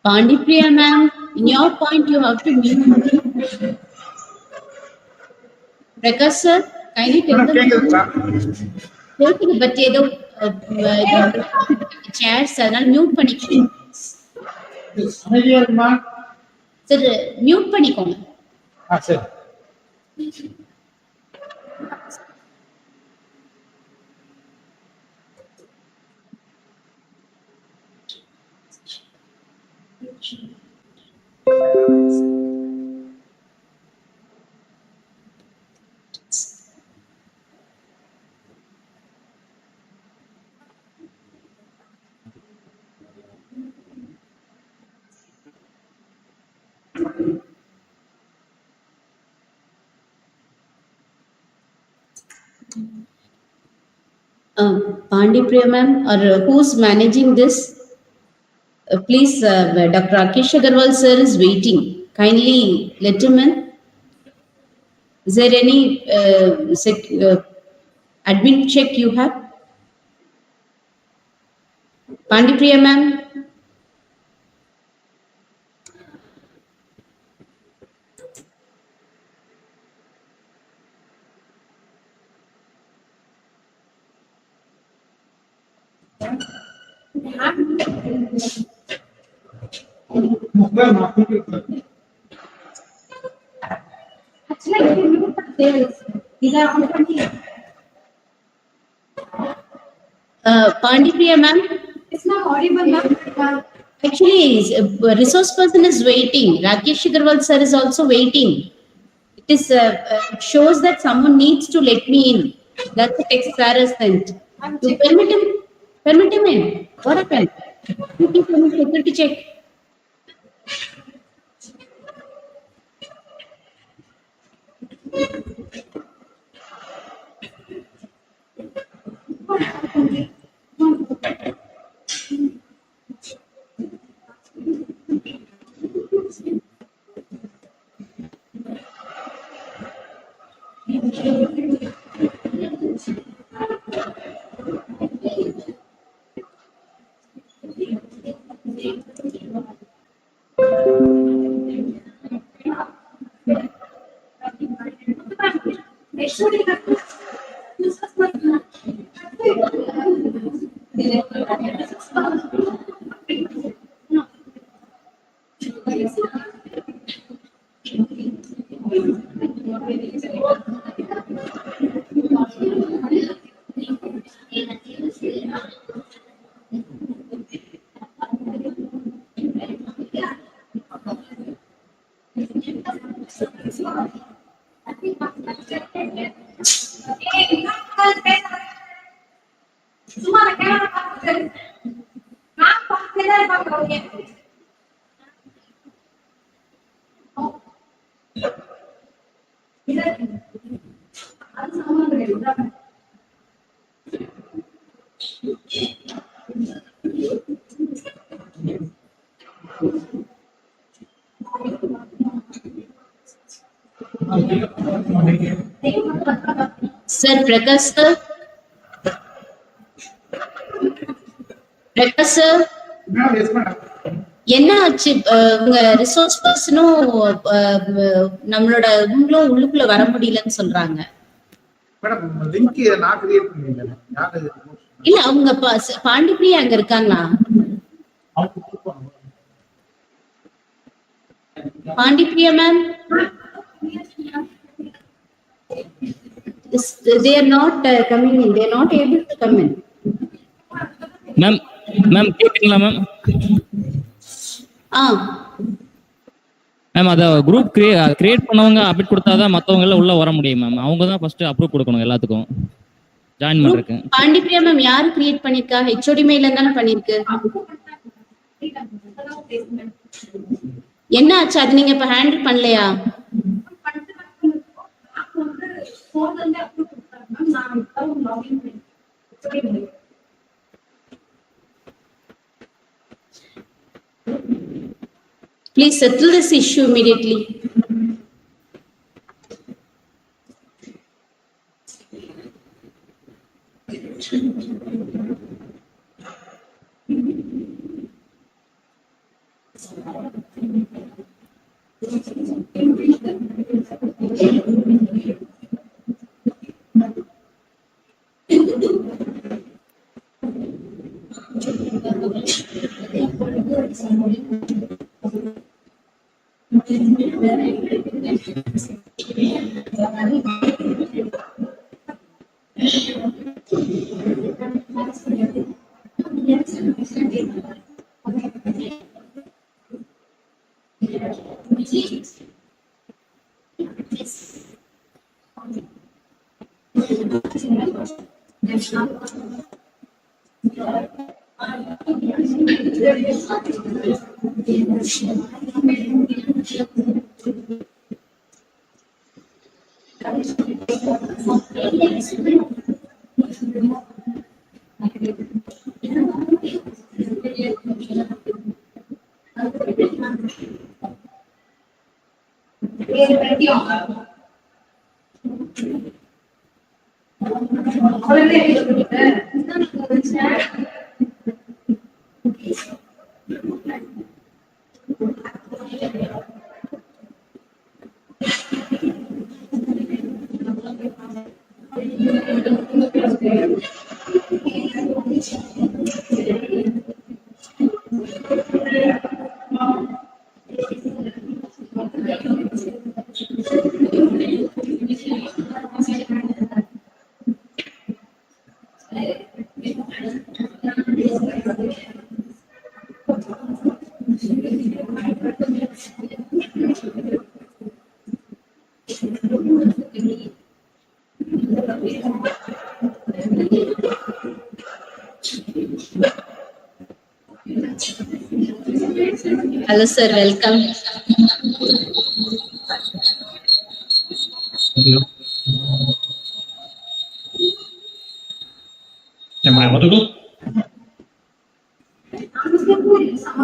Pandipriya ma'am, in your point you have to mute. Prakash sir, kindly tell them. But chairs அதனால mute பண்ணிக்கோங்க. Sir mute பண்ணிக்கோங்க. சரி. Pandipriya ma'am, or who's managing this? Please, Dr. Rakesh Agarwal sir is waiting. Kindly let him in. Is there any admin check you have? Pandipriya ma'am. Pandipriya ma'am, it's not audible, ma'am. Actually, resource person is waiting. Rakesh Agarwal sir is also waiting. It is shows that someone needs to let me in. That's the text sir has sent. You permit him in. What happened? You can permit security check. Sir, Prakash sir. Prakash sir. என்ன ஆச்சு? உங்க resource பர்சனும் நம்மளோட உங்களும் உள்ளுக்குள்ள வர முடியலன்னு சொல்றாங்க. இல்ல அவங்க பாண்டிப்பிரியா அங்க இருக்காங்களா? Pandipriya ma'am, they are not coming in. They are not able to come in. Ma'am கேக்குங்களா மேம்? மேம் அத குரூப் கிரியேட் பண்ணவங்க அப்டேட் கொடுத்தாதான் மத்தவங்க எல்லாம் உள்ள வர முடியும் மேம். அவங்க தான் ஃபர்ஸ்ட் அப்ரூவ் கொடுக்கணும் எல்லாத்துக்கும் ஜாயின் பண்றதுக்கு. பாண்டிப்பிரியா மேம் யார் கிரியேட் பண்ணிருக்கா? ஹெச்ஓடி மெயில்ல தான பண்ணிருக்கு. என்ன ஆச்சு? அது நீங்க இப்ப ஹேண்டில் பண்ணலையா? Please settle this issue immediately. Hello, sir. Welcome. Hello. Am I audible?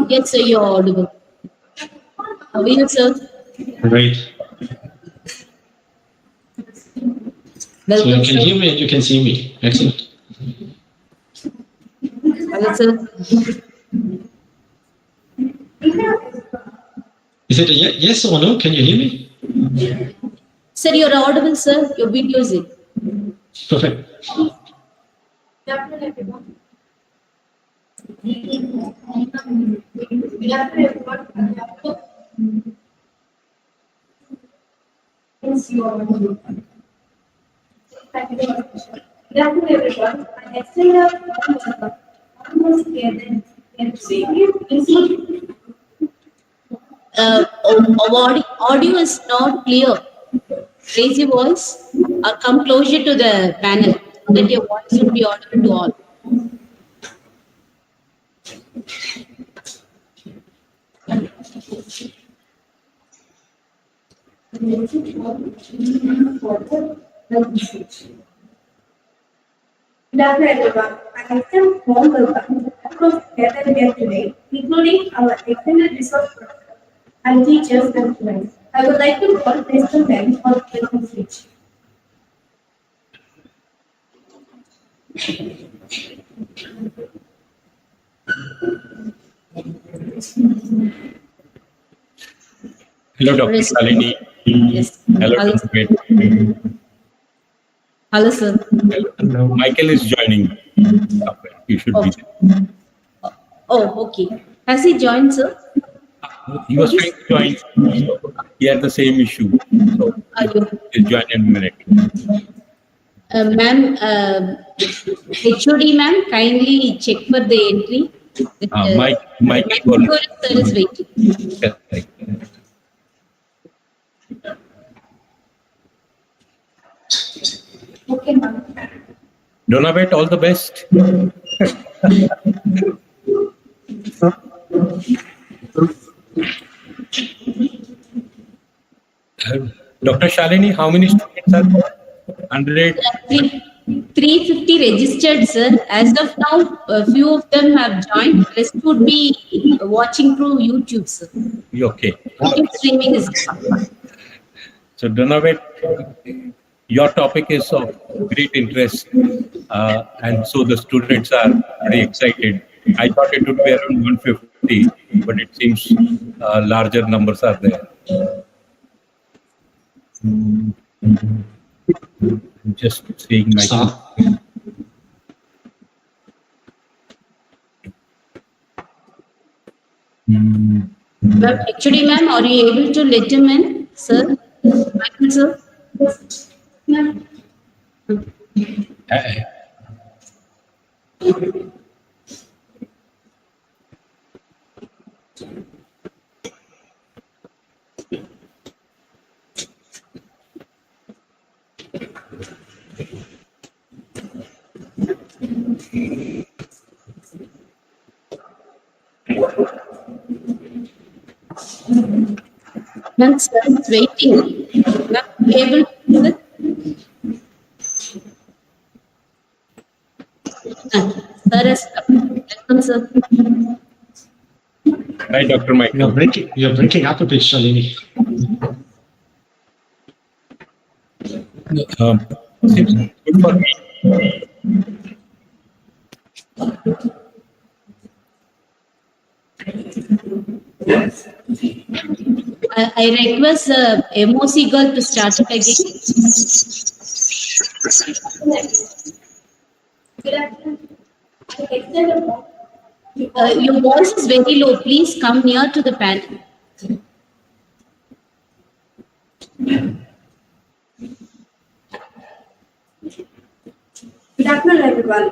Yes, sir. You're audible. How are you, sir? Right. So Welcome, you can sir. hear me and you can see me. Excellent. Hello, sir. Is it a yes or no? Can you hear me? Sir, you're audible, sir. Your video is in. Perfect. Good afternoon, everyone. I extend a warm welcome. Almost here, Audio is not clear. Raise your voice or come closer to the panel so that your voice will be audible to all. Good afternoon, everyone. I extend warm welcome across gathered here today, including our extended resource personnel and teachers and students. I would like to call Mr. Ben for the welcome speech. Hello, Dr. Yes. Shalini. Yes. Hello, Hello. Dr. Hello, sir. Hello. Michael is joining. You should be there. Oh, okay. Has he joined, sir? He was trying to join. So he had the same issue. So Are you? he'll join in a minute. Ma'am, HOD ma'am, kindly check for the entry. Michael. Sir is waiting. Correct. Okay, ma'am. Donabet, all the best. Dr. Shalini, how many students are there? 100? 350 registered, sir. As of now, a few of them have joined. Rest would be watching through YouTube, sir. Okay. YouTube streaming is. So, Donabet, your topic is of great interest, and so the students are very excited. I thought it would be around 150, but it seems larger numbers are there. I'm just seeing my. But actually, ma'am, are you able to let him in, sir? Michael, sir? Ma'am, Uh, Ma'am, sir is waiting. Ma'am, are you able to do it? Sir is welcome, sir. Hi, Dr. Michael. You're breaking up a bit, Shalini. Seems good for me. I request MOC girl to start it again. good afternoon. I extend a warm Your voice is very low. Please come near to the panel. Good afternoon, everyone.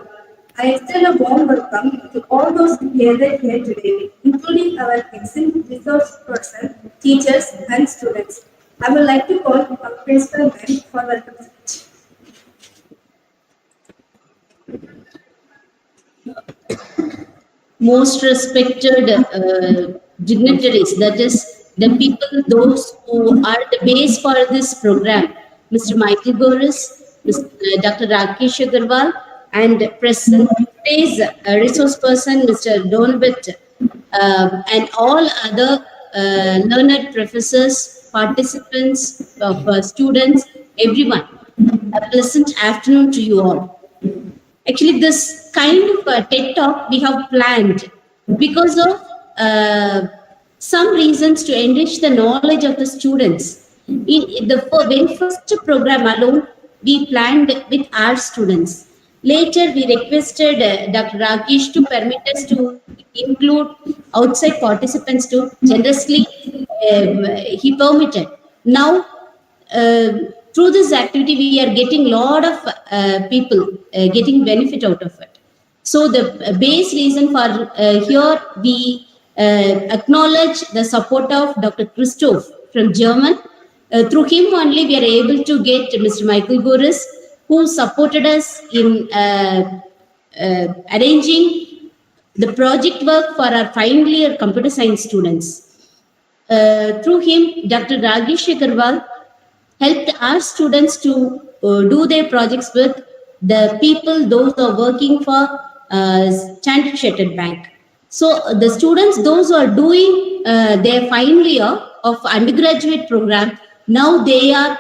I extend a warm welcome to all those gathered here today, including our excellent resource person, teachers, and students. I would like to call our principal ma'am for welcome speech. Most respected dignitaries, that is the people, those who are the base for this program, Mr. Michael Goris, Dr. Rakesh Agarwal, and present today's resource person, Mr. Donbit, and all other learned professors, participants, students, everyone. A pleasant afternoon to you all. Actually, this kind of TED talk we have planned because of some reasons to enrich the knowledge of the students. In the very first program alone, we planned with our students. Later, we requested Dr. Rakesh to permit us to include outside participants too. Generously, he permitted. Now, through this activity, we are getting a lot of people getting benefit out of it. So the base reason for here we acknowledge the support of Dr. Christoph from German. Through him only we are able to get Mr. Michael Goris, who supported us in arranging the project work for our final year computer science students. Through him, Dr. Rakesh Agarwal helped our students to do their projects with the people, those who are working for Standard Chartered Bank. So the students, those who are doing their final year of undergraduate program, now they are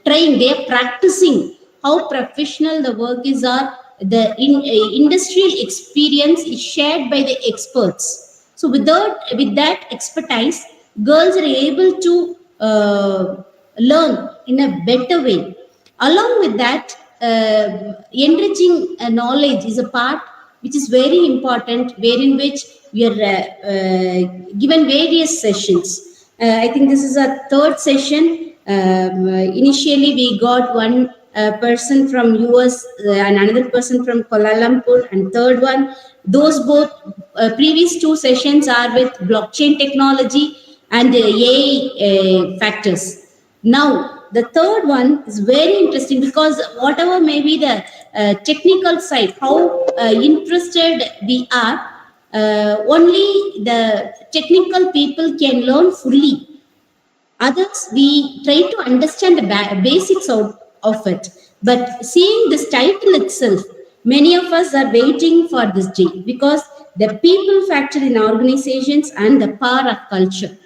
trained, they are practicing how professional the work is, or the industrial experience is shared by the experts. So with that expertise, girls are able to learn in a better way. Along with that, enriching knowledge is a part which is very important, wherein which we are given various sessions. I think this is a third session. Initially, we got one person from US and another person from Kuala Lumpur, and third one. Those both previous two sessions are with blockchain technology and AI factors. Now, the third one is very interesting because whatever may be the technical side, how interested we are, only the technical people can learn fully. Others, we try to understand the basics of it. But seeing this title itself, many of us are waiting for this day because the people factor in organizations and the power of culture,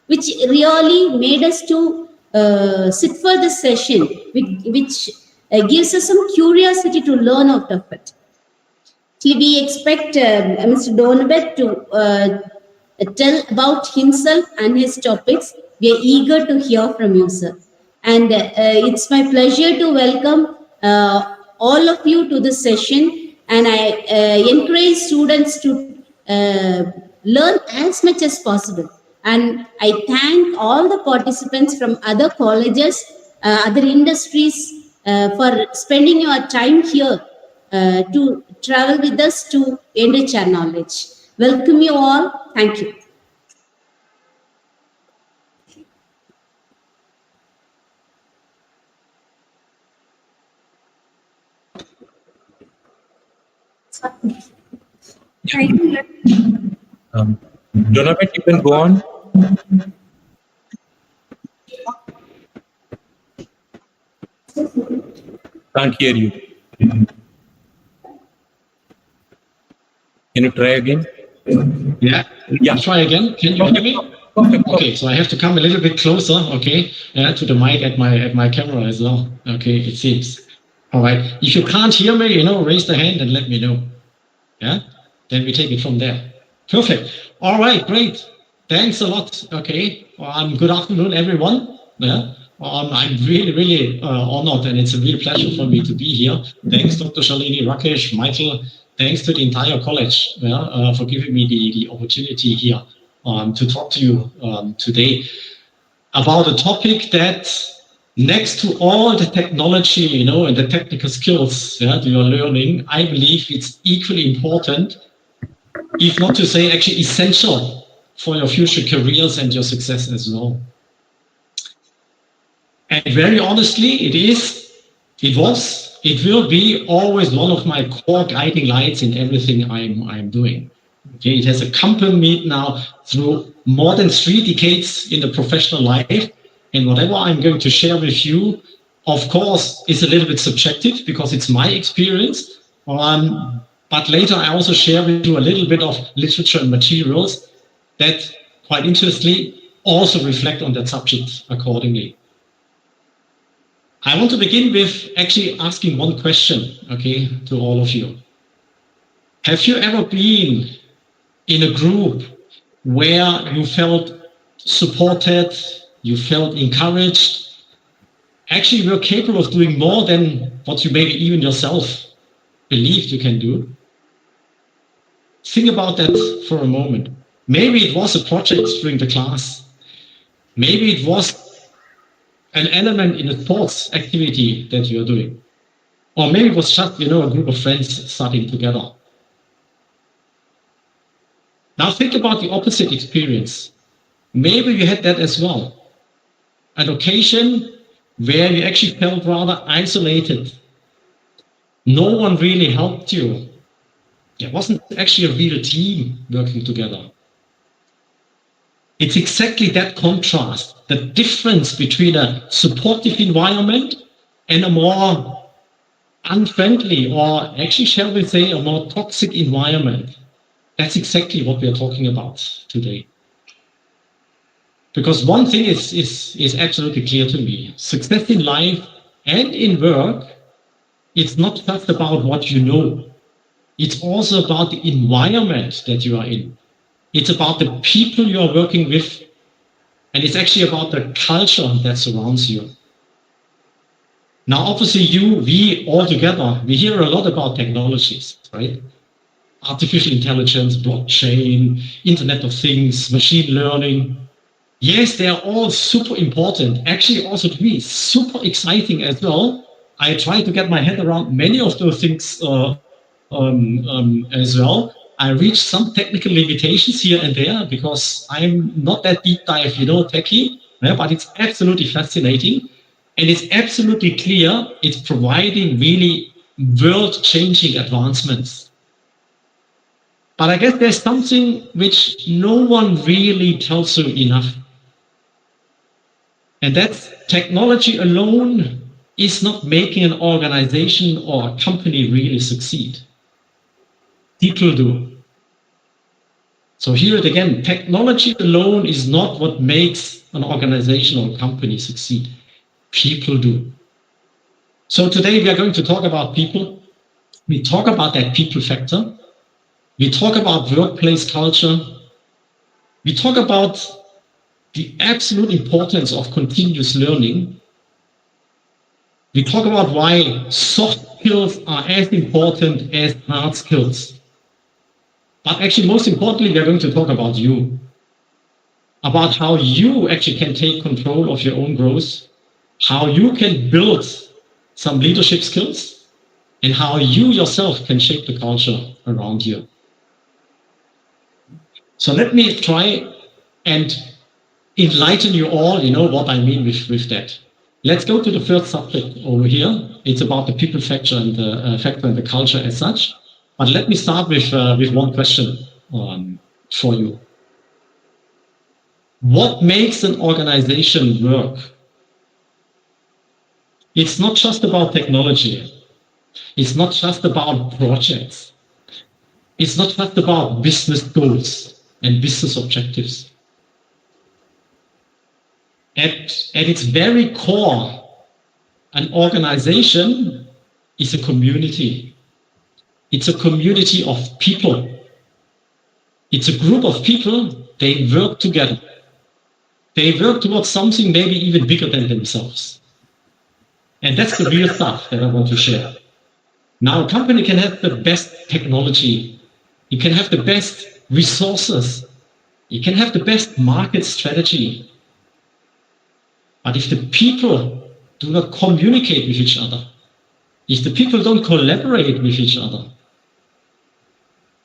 which really made us to sit for this session, which gives us some curiosity to learn out of it. We expect Mr. Donabet to tell about himself and his topics. We are eager to hear from you, sir. And it's my pleasure to welcome all of you to this session. And I encourage students to learn as much as possible. And I thank all the participants from other colleges, other industries for spending your time here to travel with us to enrich our knowledge. Welcome you all. Thank you. Donovan, you can go on. Can't hear you. Can you try again? Yeah. Yeah. Try again. Can you hear me? Okay, so I have to come a little bit closer, okay, to the mic at my camera as well. Okay, it seems. All right. If you can't hear me, raise the hand and let me know. Yeah. Then we take it from there. Perfect. All right. Great. Thanks a lot. Okay. Good afternoon, everyone. Yeah. I'm really, really honored, and it's a real pleasure for me to be here. Thanks, Dr. Shalini, Rakesh, Michael. Thanks to the entire college for giving me the opportunity here to talk to you today about a topic that, next to all the technology, and the technical skills that you are learning, I believe it's equally important, if not to say actually essential, for your future careers and your success as well. And very honestly, it will be always one of my core guiding lights in everything I'm doing. Okay, it has accompanied me now through more than 3 decades in the professional life, and whatever I'm going to share with you, of course, is a little bit subjective because it's my experience. But later I also share with you a little bit of literature and materials that, quite interestingly, also reflect on that subject accordingly. I want to begin with actually asking one question, okay, to all of you. Have you ever been in a group where you felt supported, you felt encouraged, actually you were capable of doing more than what you maybe even yourself believed you can do? Think about that for a moment. Maybe it was a project during the class. Maybe it was an element in a sports activity that you're doing. Or maybe it was just, a group of friends studying together. Now think about the opposite experience. Maybe you had that as well. An occasion where you actually felt rather isolated. No one really helped you. There wasn't actually a real team working together. It's exactly that contrast, the difference between a supportive environment and a more unfriendly, or actually, shall we say, a more toxic environment. That's exactly what we are talking about today. Because one thing is absolutely clear to me. Success in life and in work, it's not just about what you know. It's also about the environment that you are in. It's about the people you are working with, and it's actually about the culture that surrounds you. Now, obviously, we all together, we hear a lot about technologies, right? Artificial intelligence, blockchain, Internet of Things, machine learning. Yes, they are all super important. Actually, also to me, super exciting as well. I try to get my head around many of those things as well. I reach some technical limitations here and there because I'm not that deep dive, techie, but it's absolutely fascinating. And it's absolutely clear it's providing really world-changing advancements. But I guess there's something which no one really tells you enough. And that's technology alone is not making an organization or a company really succeed. People do. So here it again, technology alone is not what makes an organization or a company succeed. People do. So today we are going to talk about people. We talk about that people factor. We talk about workplace culture. We talk about the absolute importance of continuous learning. We talk about why soft skills are as important as hard skills. But actually, most importantly, we are going to talk about you, about how you actually can take control of your own growth, how you can build some leadership skills, and how you yourself can shape the culture around you. So let me try and enlighten you all, what I mean with that. Let's go to the first subject over here. It's about the people factor and the culture as such. But let me start with one question for you. What makes an organization work? It's not just about technology. It's not just about projects. It's not just about business goals and business objectives. At its very core, an organization is a community. It's a community of people. It's a group of people, they work together. They work towards something maybe even bigger than themselves. And that's the real stuff that I want to share. Now, a company can have the best technology. You can have the best resources. You can have the best market strategy. But if the people do not communicate with each other, if the people don't collaborate with each other,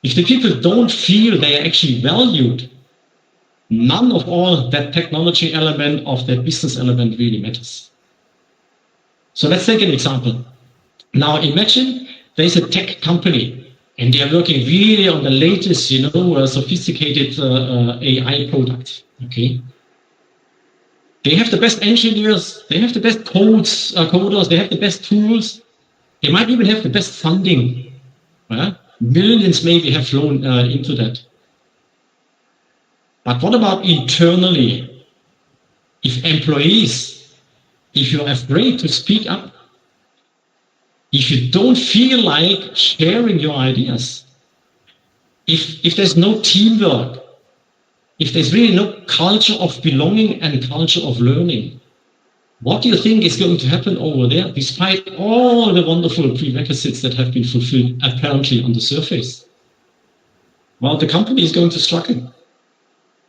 if the people don't feel they are actually valued, none of all that technology element of that business element really matters. So let's take an example. Now imagine there's a tech company and they are working really on the latest, sophisticated AI product. Okay. They have the best engineers, they have the best coders, they have the best tools. They might even have the best funding. Millions maybe have flown into that. But what about internally? If employees, if you're afraid to speak up, if you don't feel like sharing your ideas, if there's no teamwork, if there's really no culture of belonging and culture of learning, what do you think is going to happen over there, despite all the wonderful prerequisites that have been fulfilled apparently on the surface? Well, the company is going to struggle.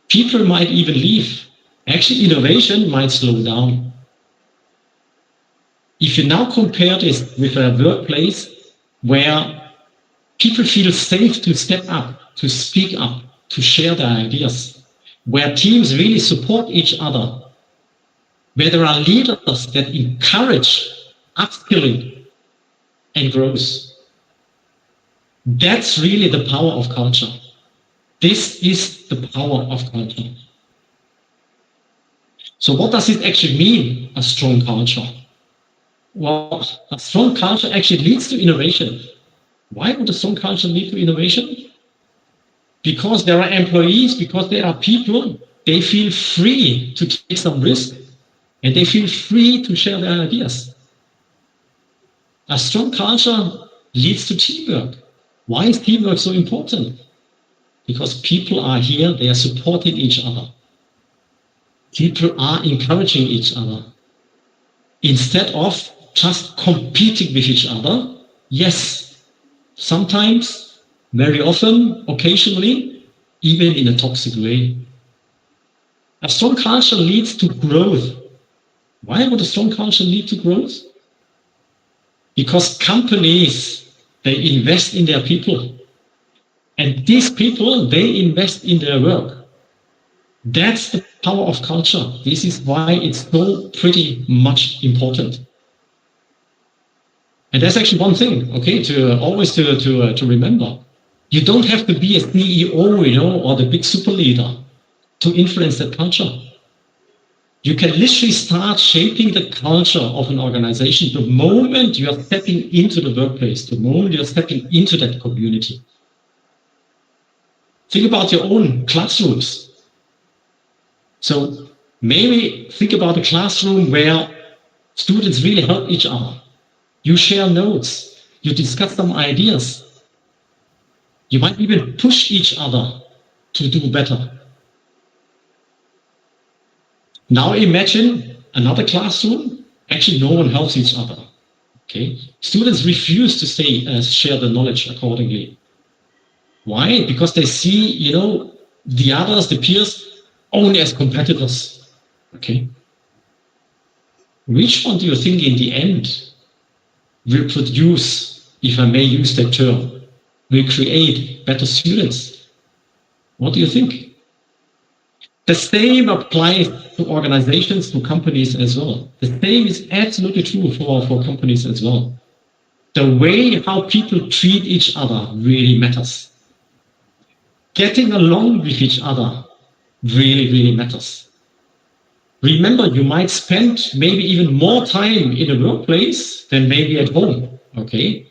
People might even leave. Actually, innovation might slow down. If you now compare this with a workplace where people feel safe to step up, to speak up, to share their ideas, where teams really support each other, where there are leaders that encourage upskilling and growth. That's really the power of culture. This is the power of culture. So what does it actually mean, a strong culture? Well, a strong culture actually leads to innovation. Why would a strong culture lead to innovation? Because there are employees, because there are people, they feel free to take some risk and they feel free to share their ideas. A strong culture leads to teamwork. Why is teamwork so important? Because people are here, they are supporting each other. People are encouraging each other. Instead of just competing with each other, yes, sometimes, very often, occasionally, even in a toxic way. A strong culture leads to growth. Why would a strong culture lead to growth? Because companies, they invest in their people. And these people, they invest in their work. That's the power of culture. This is why it's so pretty much important. And that's actually one thing, okay, to always to remember. You don't have to be a CEO, or the big super leader to influence that culture. You can literally start shaping the culture of an organization the moment you are stepping into the workplace, the moment you're stepping into that community. Think about your own classrooms. So maybe think about a classroom where students really help each other. You share notes, you discuss some ideas. You might even push each other to do better. Now imagine another classroom, actually no one helps each other. Okay? Students refuse to share the knowledge accordingly. Why? Because they see, the others, the peers, only as competitors. Okay. Which one do you think in the end will produce, if I may use that term, will create better students? What do you think? The same applies to organizations, to companies as well. The same is absolutely true for companies as well. The way how people treat each other really matters. Getting along with each other really, really matters. Remember, you might spend maybe even more time in a workplace than maybe at home, okay?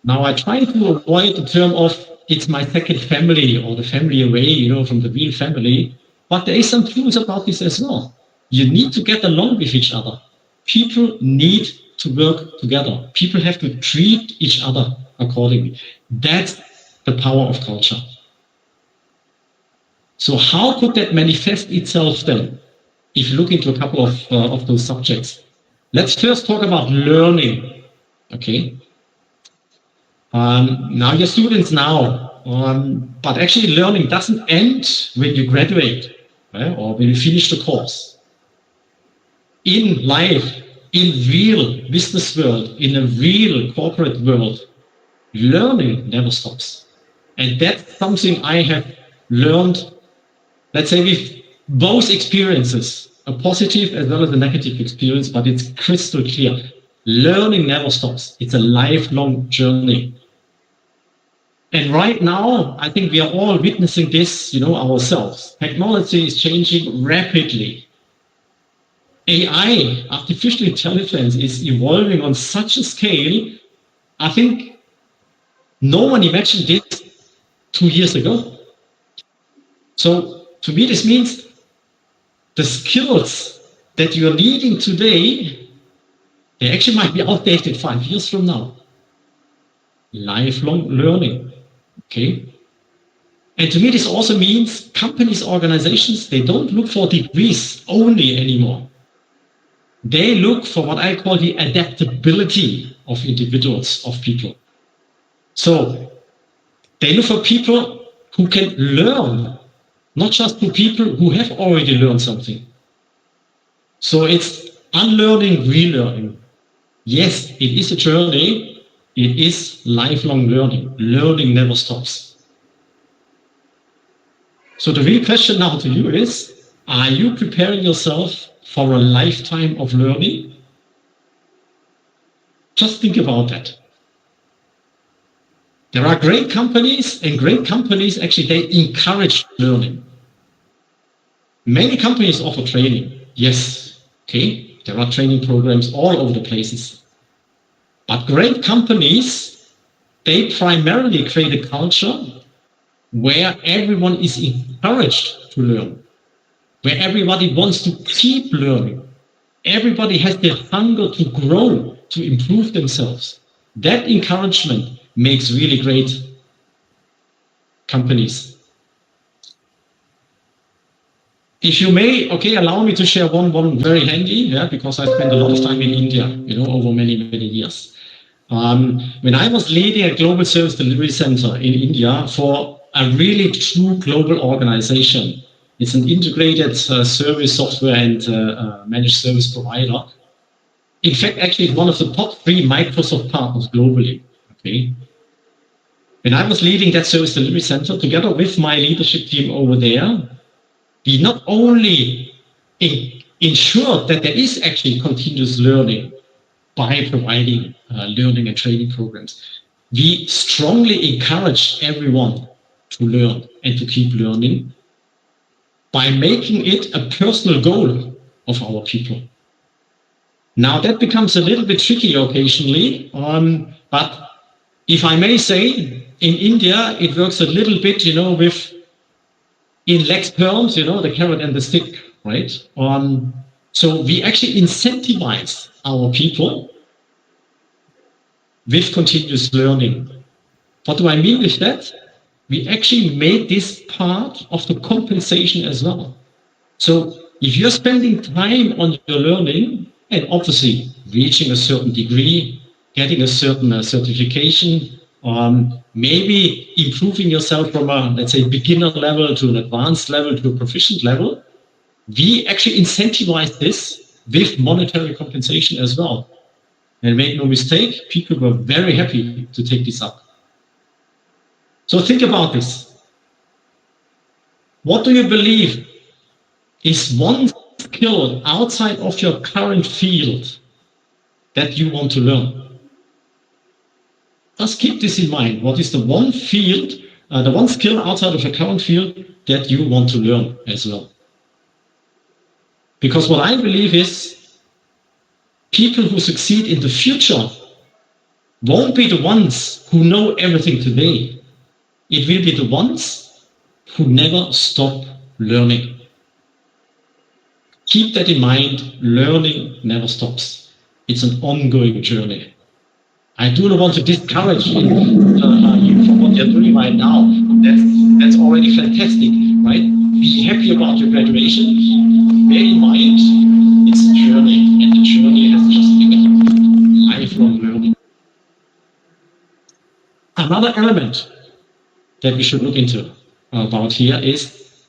Now, I try to avoid the term of it's my second family or the family away, from the real family, but there is some truth about this as well. You need to get along with each other. People need to work together. People have to treat each other accordingly. That's the power of culture. So how could that manifest itself then? If you look into a couple of those subjects. Let's first talk about learning, okay? Now you're students now, but actually learning doesn't end when you graduate, right? Or when you finish the course. In life, in real business world, in a real corporate world, learning never stops. And that's something I have learned, let's say, with both experiences, a positive as well as a negative experience, but it's crystal clear. Learning never stops. It's a lifelong journey. And right now, I think we are all witnessing this, ourselves. Technology is changing rapidly. AI, artificial intelligence, is evolving on such a scale, I think no one imagined this 2 years ago. So to me, this means the skills that you're needing today, they actually might be outdated 5 years from now. Lifelong learning, okay? And to me, this also means companies, organizations, they don't look for degrees only anymore. They look for what I call the adaptability of individuals, of people. So they look for people who can learn, not just for people who have already learned something. So it's unlearning, relearning. Yes, it is a journey. It is lifelong learning. Learning never stops. So the real question now to you is, are you preparing yourself for a lifetime of learning? Just think about that. There are great companies, and great companies actually, they encourage learning. Many companies offer training. Yes, okay, there are training programs all over the places. But great companies, they primarily create a culture where everyone is encouraged to learn, where everybody wants to keep learning. Everybody has the hunger to grow, to improve themselves. That encouragement makes really great companies. If you may, okay, allow me to share one very handy, because I spent a lot of time in India, over many years. When I was leading a global service delivery center in India for a really true global organization, it's an integrated service software and managed service provider. In fact, actually, one of the top 3 Microsoft partners globally. Okay. When I was leading that service delivery center, together with my leadership team over there, we not only ensured that there is actually continuous learning by providing learning and training programs. We strongly encourage everyone to learn and to keep learning by making it a personal goal of our people. Now that becomes a little bit tricky occasionally, but if I may say, in India, it works a little bit, with, in Lex terms, the carrot and the stick, right? So we actually incentivize our people with continuous learning. What do I mean with that? We actually made this part of the compensation as well. So if you're spending time on your learning, and obviously reaching a certain degree, getting a certain certification, maybe improving yourself from a, let's say, beginner level to an advanced level to a proficient level, we actually incentivize this with monetary compensation as well. And make no mistake, people were very happy to take this up. So think about this. What do you believe is one skill outside of your current field that you want to learn? Just keep this in mind. What is the one field, the one skill outside of your current field that you want to learn as well? Because what I believe is people who succeed in the future won't be the ones who know everything today. It will be the ones who never stop learning. Keep that in mind. Learning never stops. It's an ongoing journey. I do not want to discourage you from what you're doing right now. That's already fantastic, right? Be happy about your graduation. Bear in mind, it's a journey, and the journey has just begun. Lifelong learning. Another element that we should look into about here is,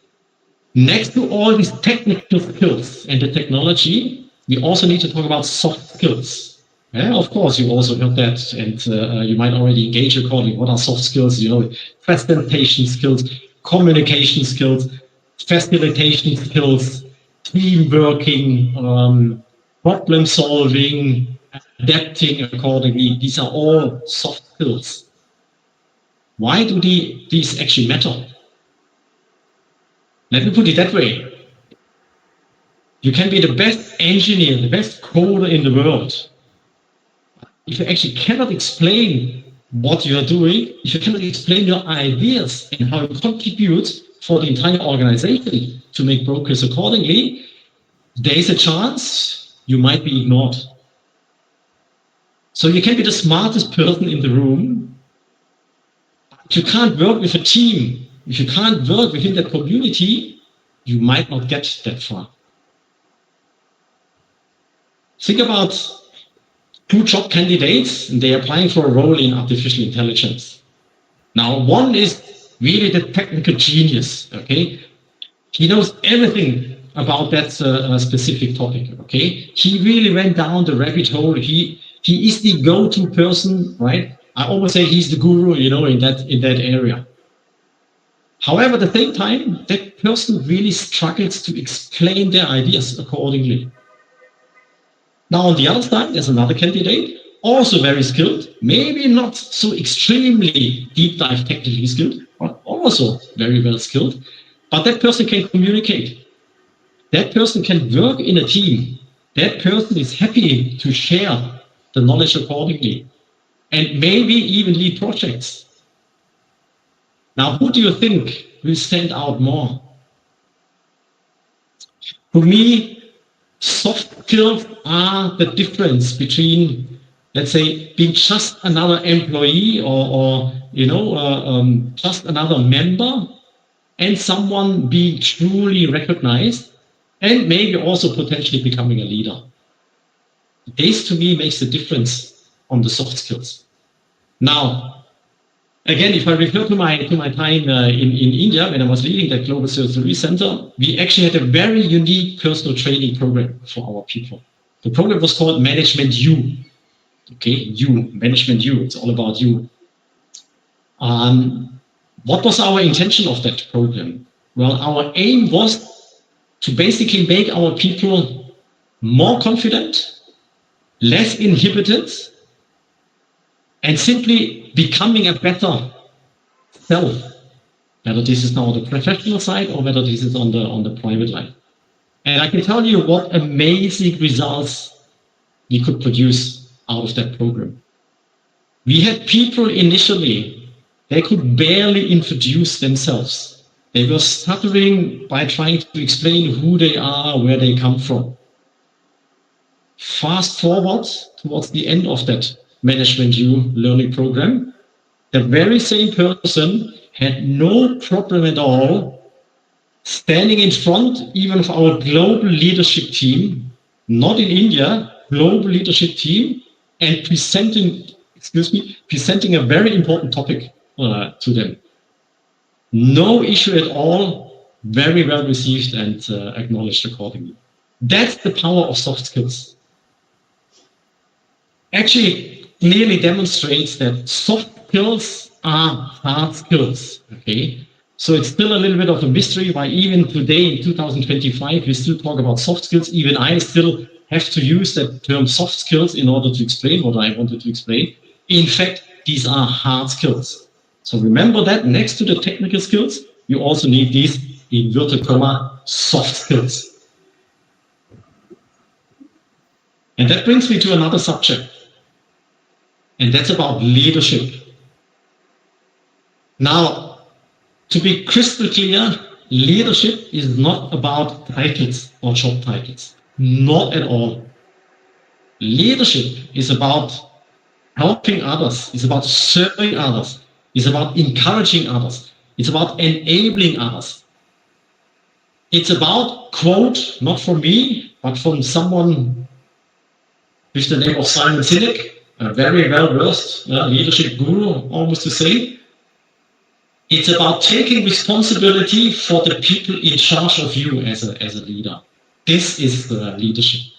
next to all these technical skills and the technology, we also need to talk about soft skills. Yeah, of course, you also heard that, and you might already engage accordingly. What are soft skills? You know, presentation skills, communication skills, facilitation skills, team working, problem solving, adapting accordingly. These are all soft skills. Why do these actually matter? Let me put it that way. You can be the best engineer, the best coder in the world. If you actually cannot explain what you are doing, if you cannot explain your ideas and how you contribute for the entire organization to make progress accordingly, there is a chance you might be ignored. So you can be the smartest person in the room. If you can't work with a team, if you can't work within that community, you might not get that far. Think about two job candidates, and they're applying for a role in artificial intelligence. Now, one is really the technical genius, okay? He knows everything about that specific topic, okay? He really went down the rabbit hole. He is the go-to person, right? I always say he's the guru, you know, in that area. However, at the same time, that person really struggles to explain their ideas accordingly. Now, on the other side, there's another candidate, also very skilled, maybe not so extremely deep dive technically skilled, but also very well skilled. But that person can communicate. That person can work in a team. That person is happy to share the knowledge accordingly, and maybe even lead projects. Now, who do you think will stand out more? For me, soft skills are the difference between, let's say, being just another employee or just another member, and someone being truly recognized and maybe also potentially becoming a leader. This, to me, makes the difference on the soft skills. Now, again, if I refer to my time in India, when I was leading that Global Service Center, we actually had a very unique personal training program for our people. The program was called Management U. Okay, Management U, it's all about you. What was our intention of that program? Well, our aim was to basically make our people more confident, less inhibited, and simply becoming a better self, whether this is now on the professional side or whether this is on the private life. And I can tell you what amazing results we could produce out of that program. We had people initially, they could barely introduce themselves. They were stuttering by trying to explain who they are, where they come from. Fast forward towards the end of that Management U learning program, the very same person had no problem at all standing in front even of our global leadership team, not in India, global leadership team, and presenting a very important topic to them. No issue at all, very well received and acknowledged accordingly. That's the power of soft skills. Actually, clearly demonstrates that soft skills are hard skills, okay? So it's still a little bit of a mystery why even today in 2025, we still talk about soft skills. Even I still have to use that term soft skills in order to explain what I wanted to explain. In fact, these are hard skills. So remember that next to the technical skills, you also need these inverted comma soft skills. And that brings me to another subject. And that's about leadership. Now, to be crystal clear, leadership is not about titles or job titles. Not at all. Leadership is about helping others. It's about serving others. It's about encouraging others. It's about enabling others. It's about, quote, not from me, but from someone with the name of Simon Sinek, a very well-versed leadership guru, almost to say. It's about taking responsibility for the people in charge of you as a leader. This is leadership.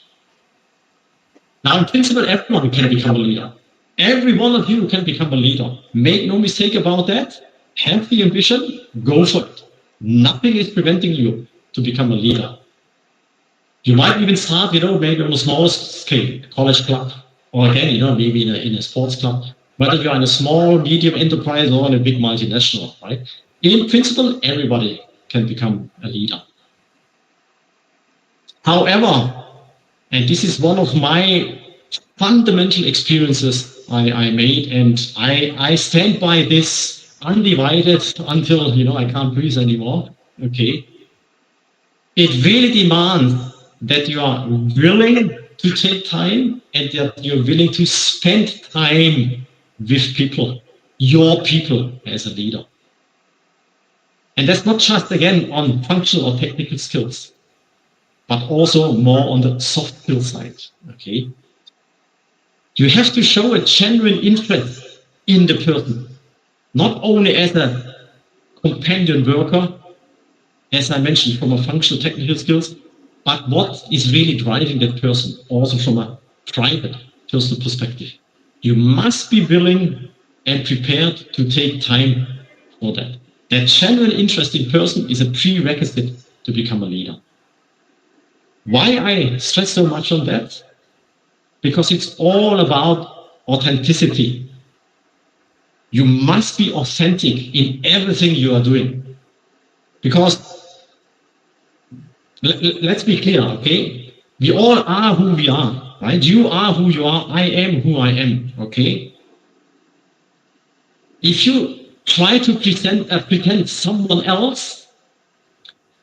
Now, in principle, everyone can become a leader. Every one of you can become a leader. Make no mistake about that. Have the ambition, go for it. Nothing is preventing you to become a leader. You might even start, maybe on a small scale, college club, or again, maybe in a sports club. Whether you're in a small, medium enterprise or in a big multinational, right? In principle, everybody can become a leader. However, and this is one of my fundamental experiences I made, and I stand by this undivided until, I can't breathe anymore, okay? It really demands that you are willing to take time and that you're willing to spend time with people, your people as a leader. And that's not just, again, on functional or technical skills, but also more on the soft skill side, okay? You have to show a genuine interest in the person, not only as a companion worker, as I mentioned, from a functional technical skills, but what is really driving that person, also from a private personal perspective. You must be willing and prepared to take time for that. That genuine interest in person is a prerequisite to become a leader. Why I stress so much on that? Because it's all about authenticity. You must be authentic in everything you are doing. Because, let's be clear, okay? We all are who we are, right? You are who you are, I am who I am, okay? If you try to pretend someone else,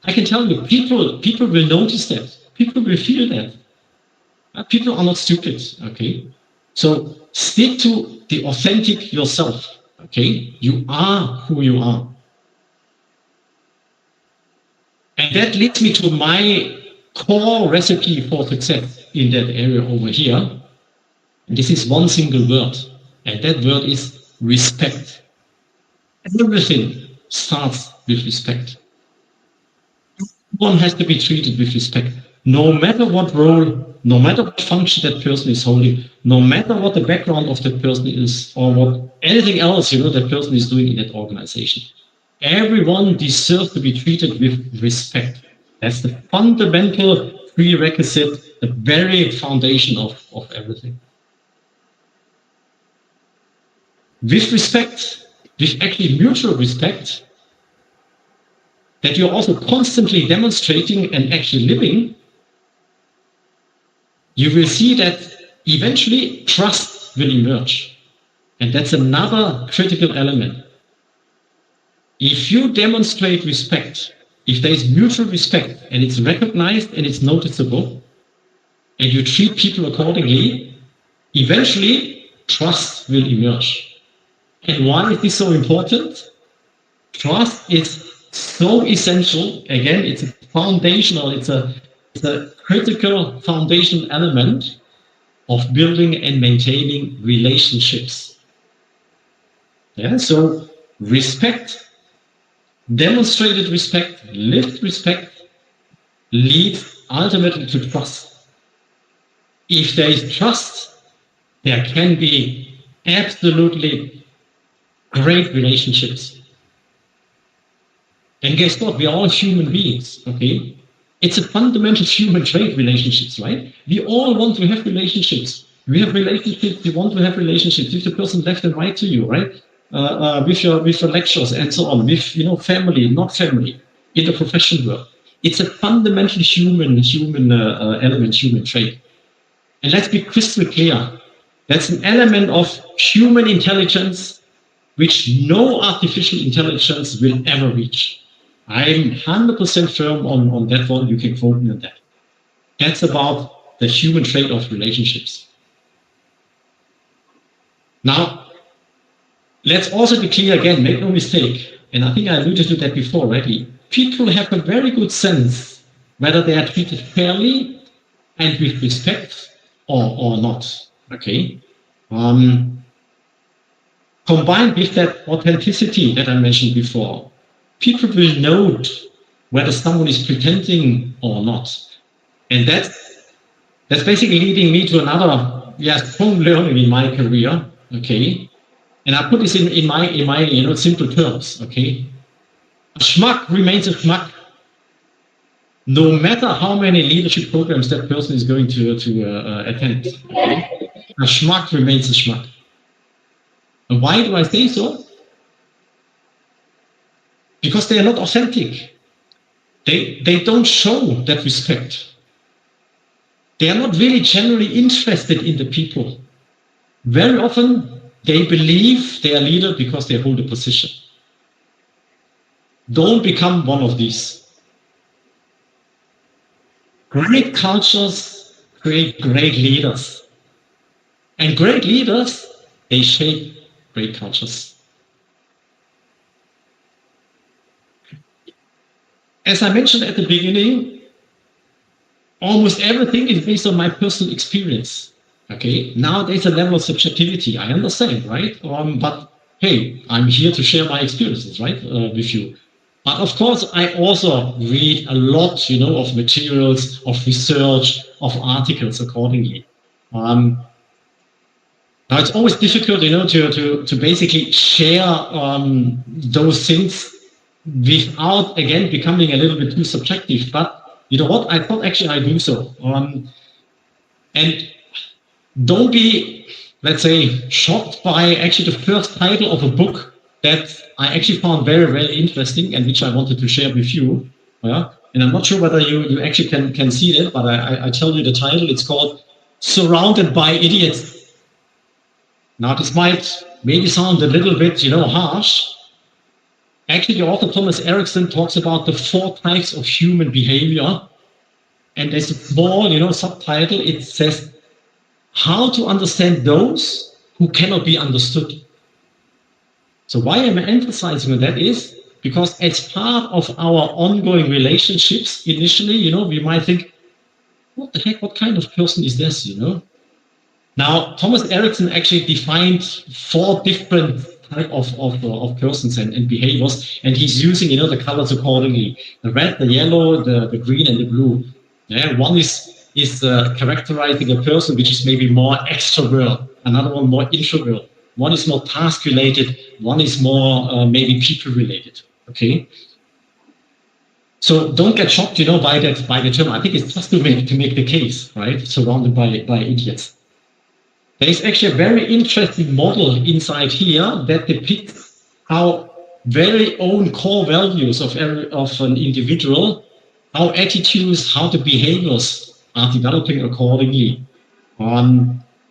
I can tell you, people will notice that. People will feel that. People are not stupid, okay? So stick to the authentic yourself, okay? You are who you are. And that leads me to my core recipe for success in that area over here. And this is one single word, and that word is respect. Everything starts with respect. One has to be treated with respect, no matter what role, no matter what function that person is holding, no matter what the background of that person is, or what anything else that person is doing in that organization. Everyone deserves to be treated with respect. That's the fundamental prerequisite, the very foundation of everything. With respect, with actually mutual respect, that you're also constantly demonstrating and actually living, you will see that eventually trust will emerge. And that's another critical element. If you demonstrate respect, if there is mutual respect and it's recognized and it's noticeable, and you treat people accordingly, eventually trust will emerge. And why is this so important? Trust is so essential. Again, it's a foundational, it's a critical foundation element of building and maintaining relationships. Yeah, so respect, demonstrated respect, lived respect, leads ultimately to trust. If there is trust, there can be absolutely great relationships. And guess what? We are all human beings, okay? It's a fundamental human trait, relationships, right? We all want to have relationships. We have relationships, we want to have relationships with the person left and right to you, right? With your lectures and so on, with family, not family, in the professional world. It's a fundamental human element, human trait. And let's be crystal clear. That's an element of human intelligence which no artificial intelligence will ever reach. I'm 100% firm on that one. You can quote me on that. That's about the human trait of relationships. Now, let's also be clear again, make no mistake, and I think I alluded to that before already. People have a very good sense whether they are treated fairly and with respect or not, okay? Combined with that authenticity that I mentioned before, people will note whether someone is pretending or not. And that's basically leading me to another strong learning in my career, okay? And I put this in my simple terms, okay? A schmuck remains a schmuck, no matter how many leadership programs that person is going to attend. Okay? A schmuck remains a schmuck. And why do I say so? Because they are not authentic. They don't show that respect. They are not really genuinely interested in the people. Very often, they believe they are leader because they hold a position. Don't become one of these. Great cultures create great leaders. And great leaders, they shape great cultures. As I mentioned at the beginning, almost everything is based on my personal experience. Okay, now there's a level of subjectivity. I understand, right? But hey, I'm here to share my experiences, right, with you. But of course, I also read a lot, of materials, of research, of articles accordingly. Now it's always difficult, to basically share those things without, again, becoming a little bit too subjective. But you know what? I thought actually I do so. And don't be, let's say, shocked by actually the first title of a book that I actually found very, very interesting and which I wanted to share with you. Yeah? And I'm not sure whether you actually can see it, but I tell you the title. It's called Surrounded by Idiots. Now, this might maybe sound a little bit, harsh. Actually, the author Thomas Erickson talks about the 4 types of human behavior. And there's a small, subtitle. It says, how to understand those who cannot be understood. So why I'm emphasizing on that is because as part of our ongoing relationships, initially, we might think, what the heck, what kind of person is this, Now, Thomas Erickson actually defined 4 different types of persons and behaviors, and he's using, the colors accordingly. The red, the yellow, the green, and the blue. Yeah, one is characterizing a person which is maybe more extrovert, another one more introvert. One is more task-related, one is more maybe people-related, okay? So don't get shocked, by the term. I think it's just to make the case, right? Surrounded by idiots. There is actually a very interesting model inside here that depicts how very own core values of an individual, how attitudes, how the behaviors are developing accordingly.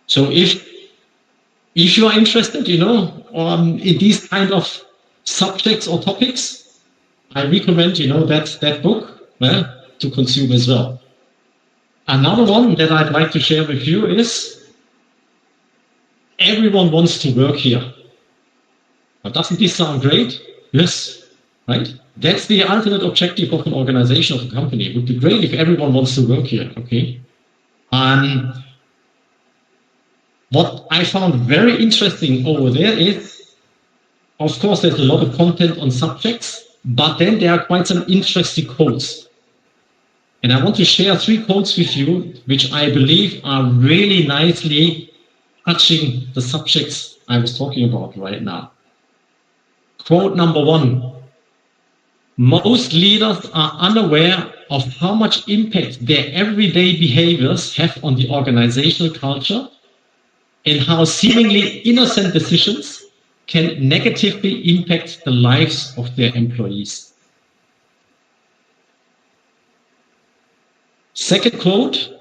So if you are interested, in these kind of subjects or topics, I recommend, that book to consume as well. Another one that I'd like to share with you is everyone wants to work here. But doesn't this sound great? Yes, right? That's the ultimate objective of an organization, of a company. It would be great if everyone wants to work here, okay? What I found very interesting over there is of course, there's a lot of content on subjects, but then there are quite some interesting quotes. And I want to share 3 quotes with you, which I believe are really nicely touching the subjects I was talking about right now. Quote number 1. Most leaders are unaware of how much impact their everyday behaviors have on the organizational culture and how seemingly innocent decisions can negatively impact the lives of their employees. Second quote,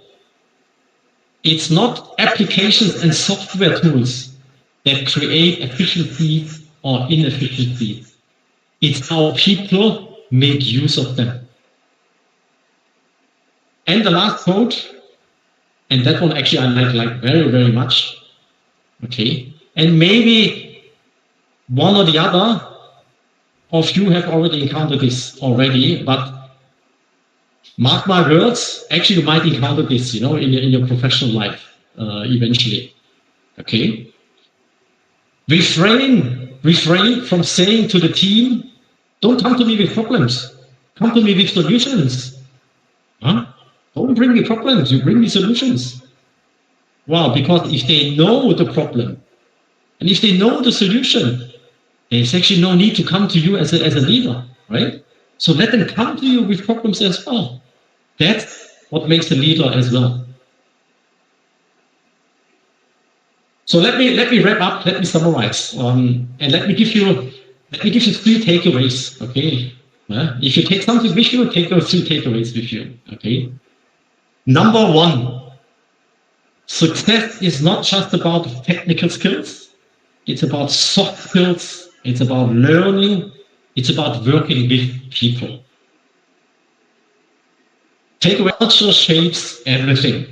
it's not applications and software tools that create efficiencies or inefficiencies. It's how people make use of them. And the last quote, and that one actually I like very, very much. Okay. And maybe one or the other of you have already encountered this already, but mark my words, actually you might encounter this, in your professional life eventually. Okay. Refrain from saying to the team, don't come to me with problems, come to me with solutions. Huh? Don't bring me problems, you bring me solutions. Wow, because if they know the problem, and if they know the solution, there's actually no need to come to you as a leader, right? So let them come to you with problems as well. That's what makes a leader as well. So let me wrap up, let me summarize, and let me give you 3 takeaways, okay? If you take something with you, take those 3 takeaways with you, okay? Number 1, success is not just about technical skills. It's about soft skills. It's about learning. It's about working with people. Takeaway, culture shapes everything.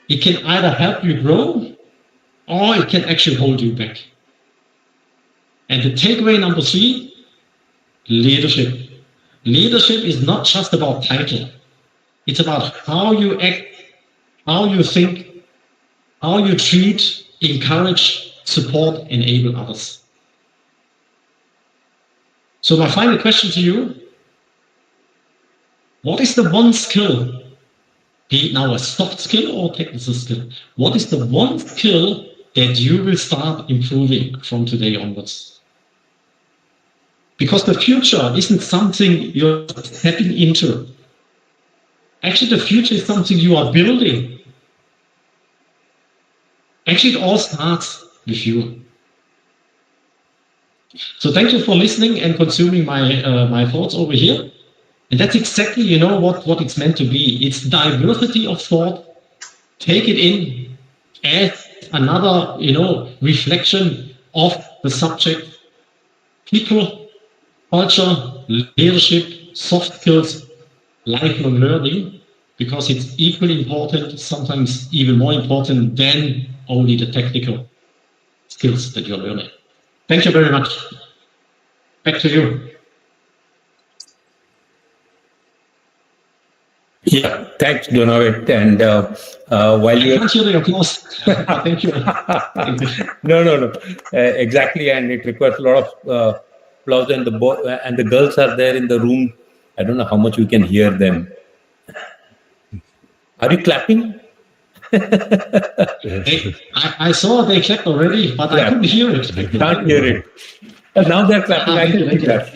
It can either help you grow or it can actually hold you back. And the takeaway number 3, leadership. Leadership is not just about title. It's about how you act, how you think, how you treat, encourage, support, enable others. So my final question to you, what is the one skill, be it now a soft skill or technical skill, what is the one skill that you will start improving from today onwards? Because the future isn't something you're stepping into. Actually, the future is something you are building. Actually, it all starts with you. So thank you for listening and consuming my thoughts over here. And that's exactly, what it's meant to be. It's diversity of thought. Take it in as another, reflection of the subject. People, culture, leadership, soft skills, lifelong learning, because it's equally important, sometimes even more important than only the technical skills that you're learning. Thank you very much. Back to you. Yeah, thanks, Donovan. And while you can't hear the applause. Thank you. No. Exactly, and it requires a lot of applause, and the girls are there in the room. I don't know how much we can hear them. Are you clapping? I saw they clapped already, but I couldn't hear it. Can't hear it. Now they're clapping. I can hear that.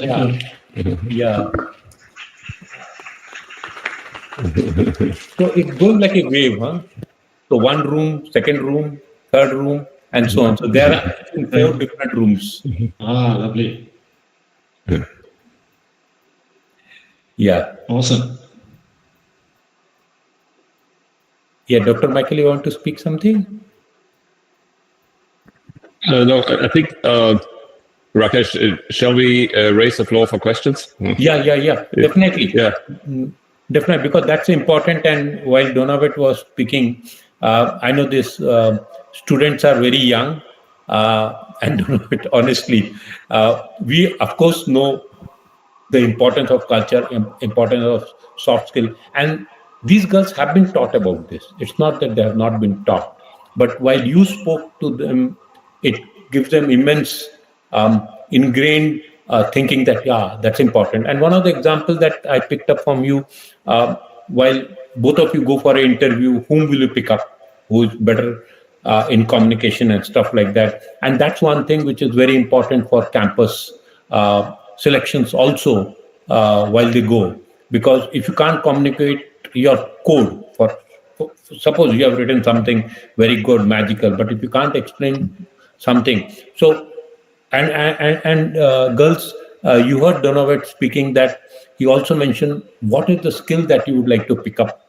Yeah. So it goes like a wave, huh? So one room, second room, third room, and so on. So there are 4 different rooms. Lovely. Yeah. Awesome. Yeah, Dr. Michael, you want to speak something? No, I think, Rakesh, shall we raise the floor for questions? Yeah. Definitely. Yeah. Definitely, because that's important. And while Donovan was speaking, I know this students are very young, and Donovan, honestly, we of course know the importance of culture, importance of soft skill, and these girls have been taught about this. It's not that they have not been taught, but while you spoke to them, it gives them immense ingrained thinking that, yeah, that's important. And one of the examples that I picked up from you, while both of you go for an interview, whom will you pick up? Who's better in communication and stuff like that? And that's one thing which is very important for campus selections also while they go. Because if you can't communicate your code, for suppose you have written something very good, magical, but if you can't explain something, so and girls, you heard Donovan speaking that he also mentioned what is the skill that you would like to pick up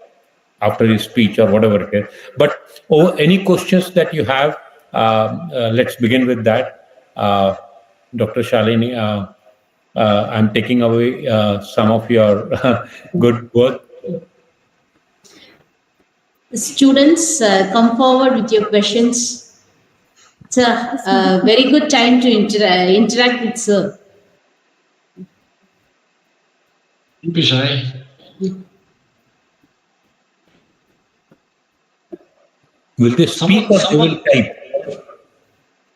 after his speech or whatever it is. But any questions that you have, let's begin with that. Dr. Shalini, I'm taking away some of your good work. Students, come forward with your questions. It's a very good time to interact with sir. Don't be shy. Will they speak or they will type?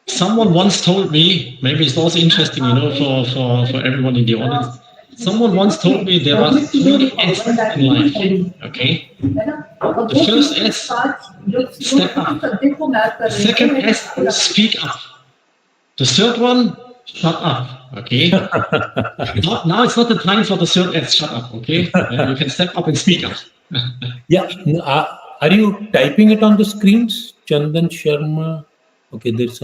Someone once told me, maybe it's also interesting, for everyone in the audience. Someone once told me there are 3 S in life. Okay. The first S, step up. The second S, speak up. The third one, shut up. Okay. Now it's not the time for the third S, shut up. Okay. You can step up and speak up. Yeah. Are you typing it on the screens? Chandan Sharma. Okay, there's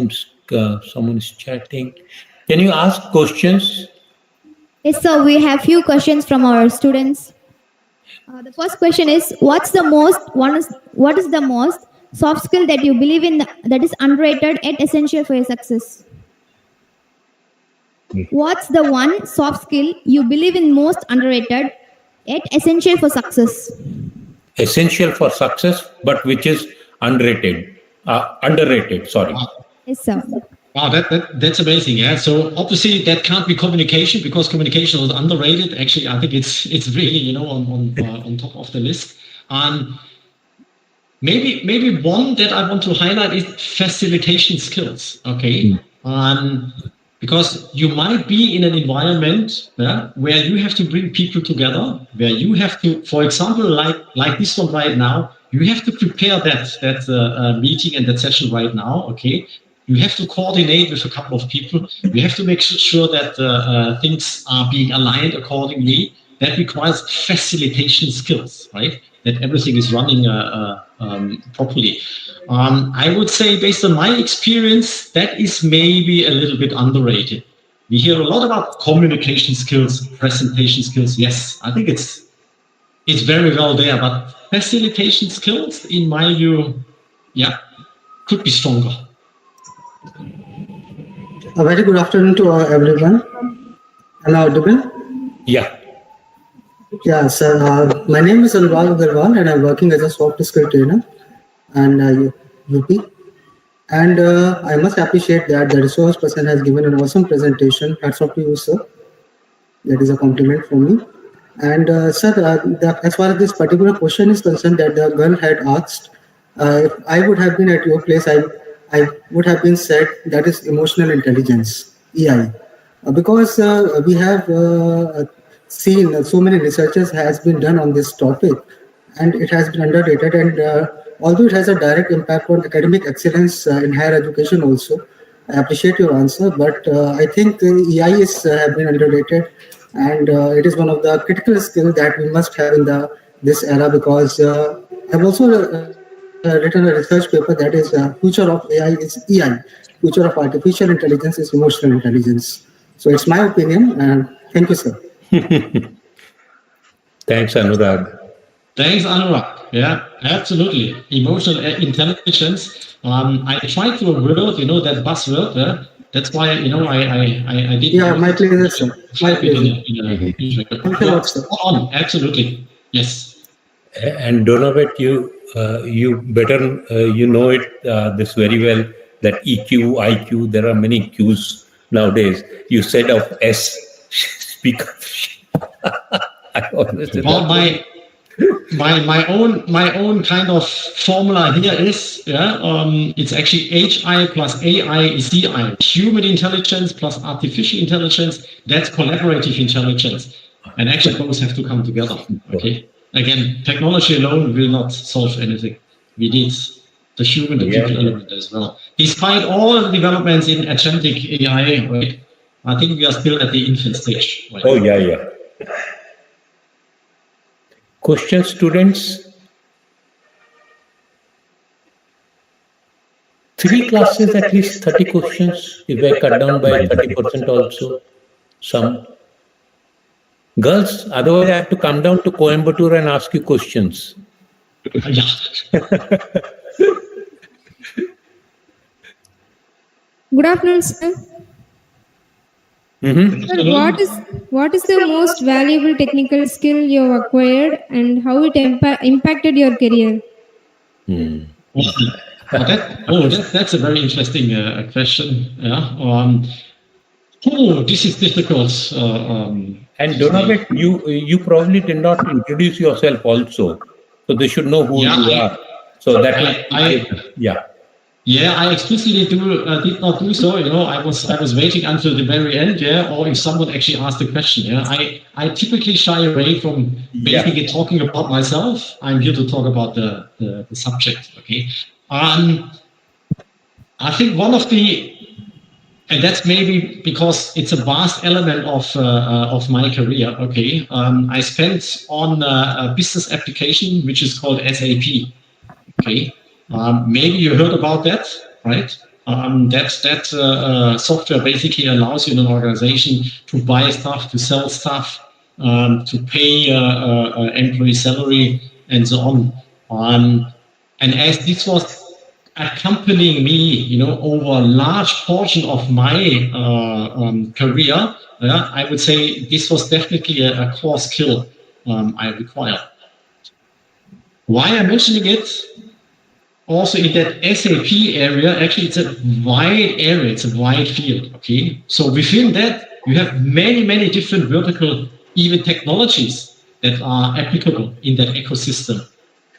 someone is chatting. Can you ask questions? Yes, sir. We have few questions from our students. The first question is: what is the most soft skill that you believe in that is underrated yet essential for your success? What's the one soft skill you believe in most underrated yet essential for success? Essential for success, but which is underrated. Sorry. Yes, sir. Wow, that's amazing. Yeah. So obviously that can't be communication, because communication is underrated. Actually, I think it's really on top of the list. Maybe one that I want to highlight is facilitation skills. Okay. Because you might be in an environment where you have to bring people together, where you have to, for example, like this one right now, you have to prepare that meeting and that session right now. Okay. You have to coordinate with a couple of people. You have to make sure that things are being aligned accordingly. That requires facilitation skills, right? That everything is running properly. I would say, based on my experience, that is maybe a little bit underrated. We hear a lot about communication skills, presentation skills. Yes, I think it's very well there, but facilitation skills, in my view, could be stronger. A very good afternoon to everyone. Am I audible? Yeah. Yeah, sir. My name is Anurag Agarwal, and I'm working as a soft skill trainer and UP. And I must appreciate that the resource person has given an awesome presentation. Hats off to you, sir. That is a compliment from me. And sir, as far as this particular question is concerned that the girl had asked, if I would have been at your place, I would have been said that is emotional intelligence, EI, because we have seen so many researches has been done on this topic, and it has been underrated. And although it has a direct impact on academic excellence in higher education also, I appreciate your answer, but I think EI have been underrated, and it is one of the critical skills that we must have in this era, because I've also written a research paper that is future of AI is EI, future of artificial intelligence is emotional intelligence. So it's my opinion, and thank you, sir. Thanks, Anurag. Thanks, Anurag. Yeah, absolutely. Emotional intelligence. I tried to word, that buzzword. That's why, I did. Yeah, my pleasure, sir. My pleasure. Thank you, sir. Absolutely. Yes. And Donovan, you better, it this very well, that EQ, IQ, there are many Qs nowadays. You said of S, speak up. I always did well, my own kind of formula here is it's actually HI plus AI is CI. Human intelligence plus artificial intelligence, that's collaborative intelligence. And actually both have to come together. Okay. Again, technology alone will not solve anything. We need the human people element as well. Despite all the developments in agentic AI, right, I think we are still at the infant stage. Right? Oh, yeah. Questions, students? 3 classes, at least 30 questions. If I cut down by 30% also, some. Girls, otherwise I have to come down to Coimbatore and ask you questions. Yeah. Good afternoon, sir. Sir, what is the most valuable technical skill you have acquired and how it impacted your career? That's a very interesting question. Yeah. This is difficult. And Donovan, you probably did not introduce yourself also, so they should know who you are. So that I explicitly did not do so. I was waiting until the very end. Or if someone actually asked the question. I typically shy away from basically talking about myself. I'm here to talk about the subject. Okay. I think one of the, and that's maybe because it's a vast element of my career. Okay, I spent on a business application which is called SAP. Okay, maybe you heard about that, right? That software basically allows you in an organization to buy stuff, to sell stuff, to pay employee salary, and so on. And as this was accompanying me, over a large portion of my career, I would say this was definitely a core skill I require. Why I'm mentioning it? Also in that SAP area, actually it's a wide area, it's a wide field, okay? So within that, you have many, many different vertical, even technologies that are applicable in that ecosystem.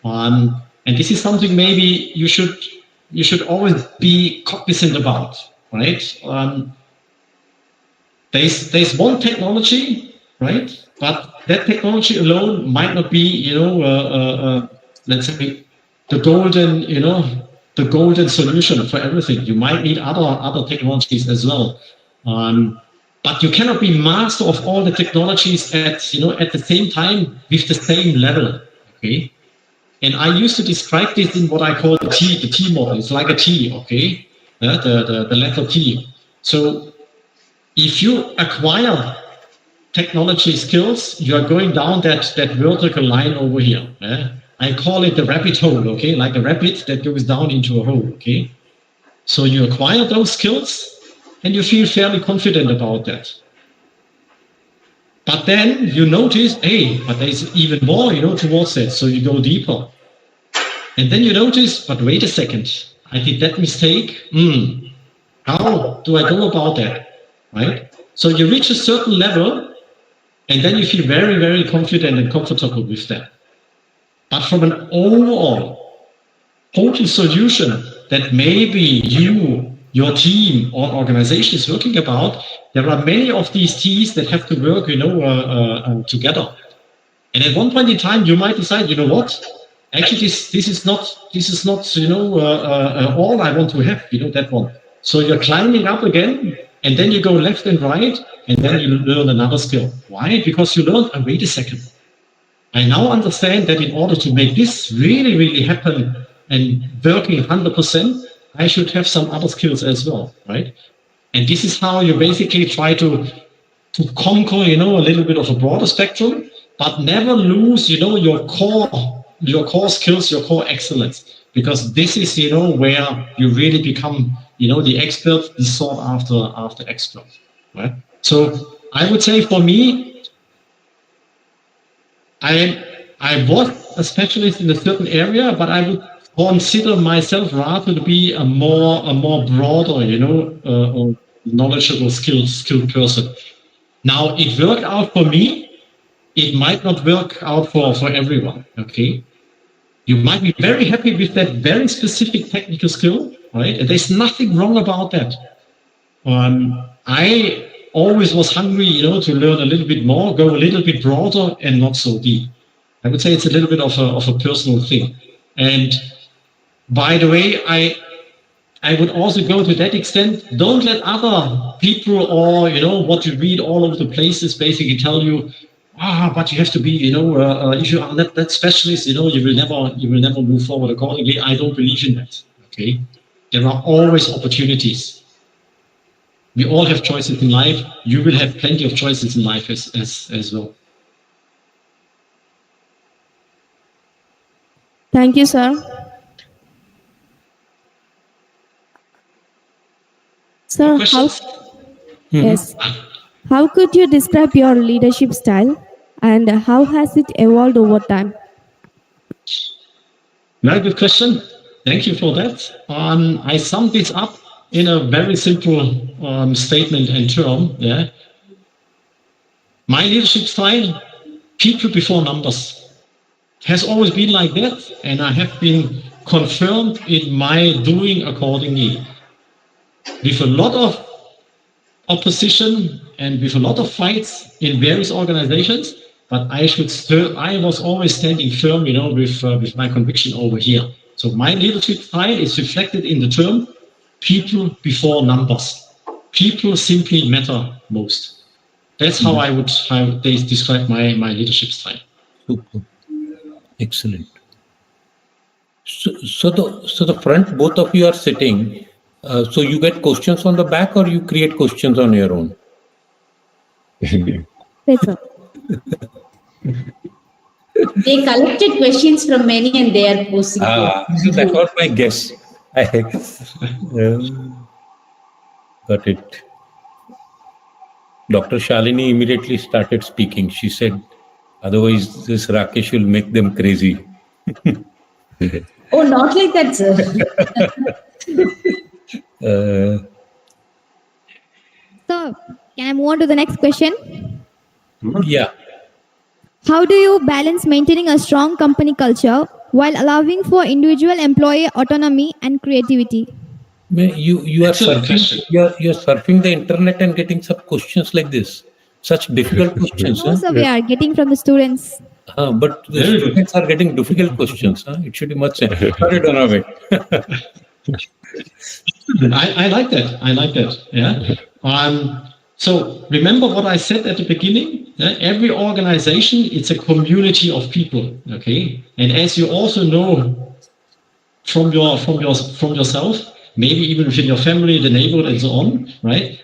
And this is something maybe you should always be cognizant about, right? There's one technology, right? But that technology alone might not be, let's say, the golden solution for everything. You might need other technologies as well. But you cannot be master of all the technologies at the same time with the same level, okay? And I used to describe this in what I call the T model. It's like a T, okay? The letter T. So if you acquire technology skills, you are going down that vertical line over here. I call it the rabbit hole, okay? Like a rabbit that goes down into a hole, okay? So you acquire those skills and you feel fairly confident about that. But then you notice, hey, but there's even more, towards that. So you go deeper. And then you notice, but wait a second, I did that mistake. How do I go about that? Right? So you reach a certain level and then you feel very, very confident and comfortable with that. But from an overall total solution that maybe your team or organization is working about, there are many of these T's that have to work, together. And at one point in time, you might decide, what? Actually, this is not, all I want to have, that one. So you're climbing up again, and then you go left and right, and then you learn another skill. Why? Because you learn, wait a second. I now understand that in order to make this really, really happen and working 100%, I should have some other skills as well, right? And this is how you basically try to conquer, a little bit of a broader spectrum, but never lose, your core skills, your core excellence, because this is, where you really become, the expert, the sought after expert, right? So I would say for me, I was a specialist in a certain area, but I would consider myself rather to be a more broader, knowledgeable, skilled person. Now it worked out for me it might not work out for everyone, okay? You might be very happy with that very specific technical skill, right? And there's nothing wrong about that. I always was hungry, to learn a little bit more, go a little bit broader and not so deep. I would say it's a little bit of a personal thing. And by the way, I would also go to that extent. Don't let other people or, what you read all over the places basically tell you, but you have to be, if you are that specialist, you will never move forward accordingly. I don't believe in that. Okay. There are always opportunities. We all have choices in life. You will have plenty of choices in life as well. Thank you, sir. Sir, yes. How could you describe your leadership style and how has it evolved over time? Very good question. Thank you for that. I summed this up in a very simple statement and term. Yeah. My leadership style, people before numbers, has always been like that, and I have been confirmed in my doing accordingly. With a lot of opposition and with a lot of fights in various organizations, but I was always standing firm, with my conviction over here. So my leadership style is reflected in the term people before numbers. People simply matter most. That's how they describe my leadership style. Super. Excellent. So the front, both of you are sitting. So you get questions on the back, or you create questions on your own? Better. They collected questions from many and they are posting. So that was my guess. Got it. Dr. Shalini immediately started speaking. She said, otherwise this Rakesh will make them crazy. Oh, not like that, sir. So, can I move on to the next question? Yeah. How do you balance maintaining a strong company culture while allowing for individual employee autonomy and creativity? You are surfing. You're surfing the internet and getting some questions like this. Such difficult questions. Also, we are getting from the students. But the students are getting difficult questions. It should be much. Sorry, Donovan. I like that. Yeah. So remember what I said at the beginning. Every organization, it's a community of people. Okay, and as you also know from yourself, maybe even within your family, the neighborhood, and so on, right?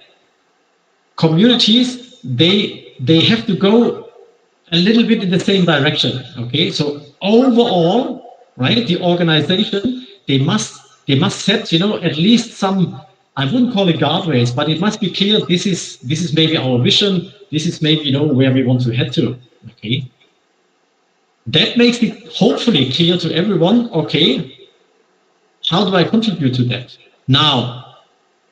Communities, they have to go a little bit in the same direction. Okay, so overall, right, the organization, they must set, at least some, I wouldn't call it guardrails, but it must be clear this is maybe our vision, this is maybe, where we want to head to. Okay. That makes it hopefully clear to everyone, okay, how do I contribute to that? Now,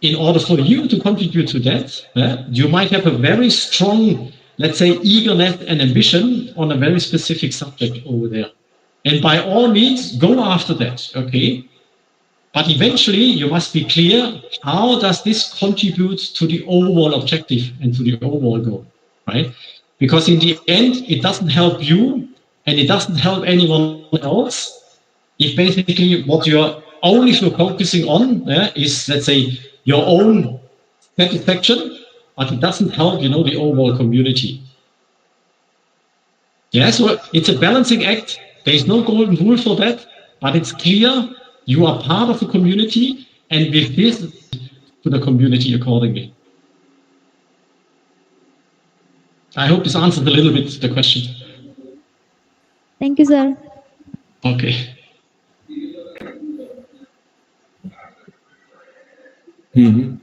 in order for you to contribute to that, you might have a very strong, let's say, eagerness and ambition on a very specific subject over there. And by all means, go after that, okay? But eventually, you must be clear, how does this contribute to the overall objective and to the overall goal, right? Because in the end, it doesn't help you and it doesn't help anyone else if basically what you're only focusing on is, let's say, your own satisfaction, but it doesn't help, the overall community. Yeah, so it's a balancing act. There is no golden rule for that, but it's clear you are part of the community, and with this, to the community accordingly. I hope this answers a little bit the question. Thank you, sir. Okay. Mm-hmm.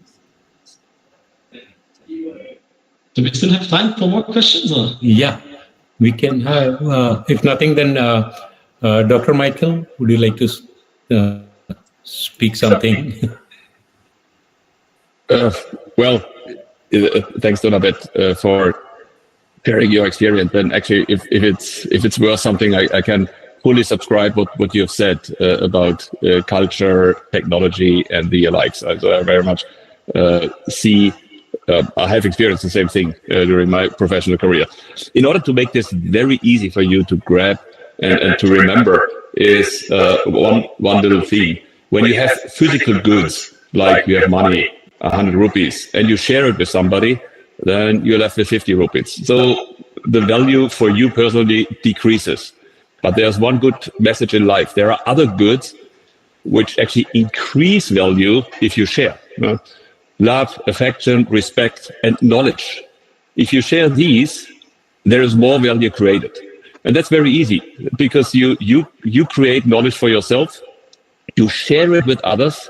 Do we still have time for more questions? Or? Yeah, we can have. If nothing, then Dr. Michael, would you like to speak something? Well, thanks, Donabet, for sharing your experience. And actually, if it's worth something, I can fully subscribe what you have said about culture, technology, and the likes. So I very much see. I have experienced the same thing during my professional career. In order to make this very easy for you to grab and to remember, is one little thing. When you have physical goods, like you have money, 100 rupees, and you share it with somebody, then you're left with 50 rupees. So the value for you personally decreases. But there's one good message in life. There are other goods which actually increase value if you share. Love, affection, respect, and knowledge. If you share these, there is more value created. And that's very easy because you create knowledge for yourself, you share it with others,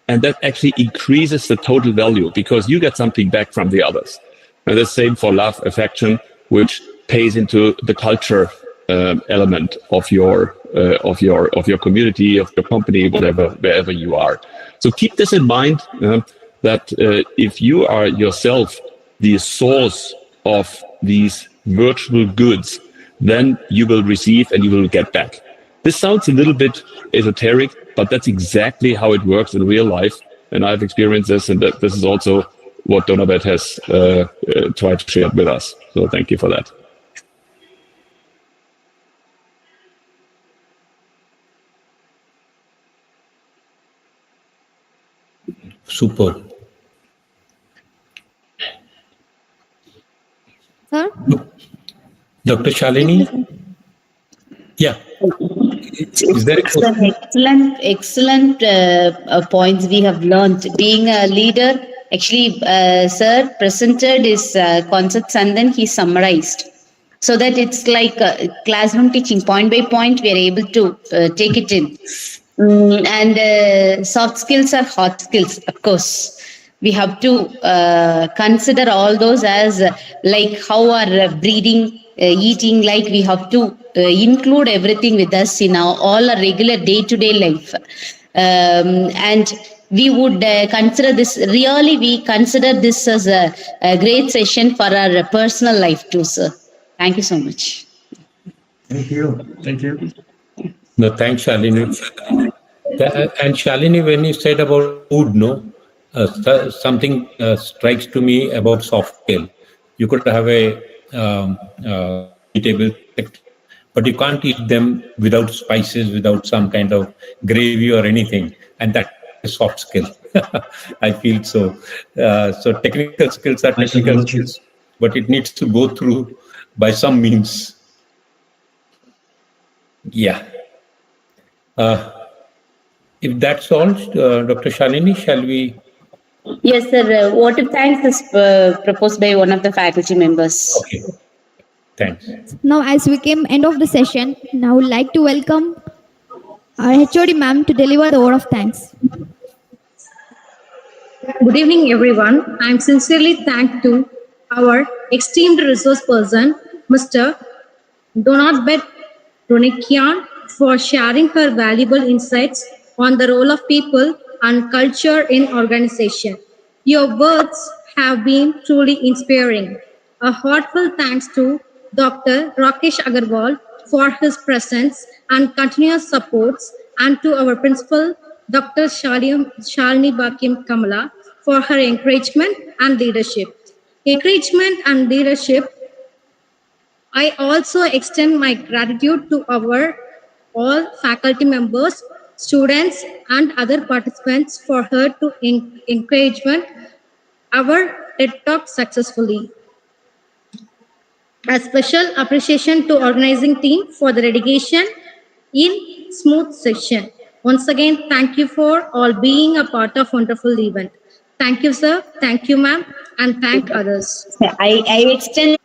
and that actually increases the total value because you get something back from the others. And the same for love, affection, which pays into the culture element of your community, of your company, wherever you are. So keep this in mind. That if you are yourself the source of these virtual goods, then you will receive and you will get back. This sounds a little bit esoteric, but that's exactly how it works in real life. And I've experienced this, and this is also what Donabet has tried to share with us. So thank you for that. Super. Sir? Dr. Shalini? Yeah. Is there Excellent points we have learned. Being a leader, actually, sir presented his concepts and then he summarized. So that it's like classroom teaching, point by point, we are able to take it in. And soft skills are hot skills, of course. We have to consider all those as like how our breathing, eating, like we have to include everything with us in all our regular day-to-day life. And we would consider this, really we consider this as a great session for our personal life too, sir. Thank you so much. Thank you. Thank you. No, thanks, Shalini. And Shalini, when you said about food, no, something strikes to me about soft skill. You could have a vegetable, but you can't eat them without spices, without some kind of gravy or anything, and that is soft skill. I feel so. So technical skills are technical skills, but it needs to go through by some means. Yeah. If that's all, Dr. Shalini, shall we? Yes, sir. Vote of thanks is proposed by one of the faculty members. Okay. Thanks. Now, as we came end of the session, now I would like to welcome our HOD ma'am to deliver the word of thanks. Good evening, everyone. I am sincerely thanked to our esteemed resource person, Mr. Donabet Ronikian, for sharing her valuable insights on the role of people and culture in organization. Your words have been truly inspiring. A heartfelt thanks to Dr. Rakesh Agarwal for his presence and continuous supports, and to our principal, Dr. Shalini Bakim Kamala, for her encouragement and leadership. Encouragement and leadership. I also extend my gratitude to our all faculty members, students, and other participants for her to encouragement our TED Talk successfully. A special appreciation to organizing team for the dedication in smooth session. Once again, thank you for all being a part of wonderful event. Thank you, sir. Thank you, ma'am, and thank others. I extend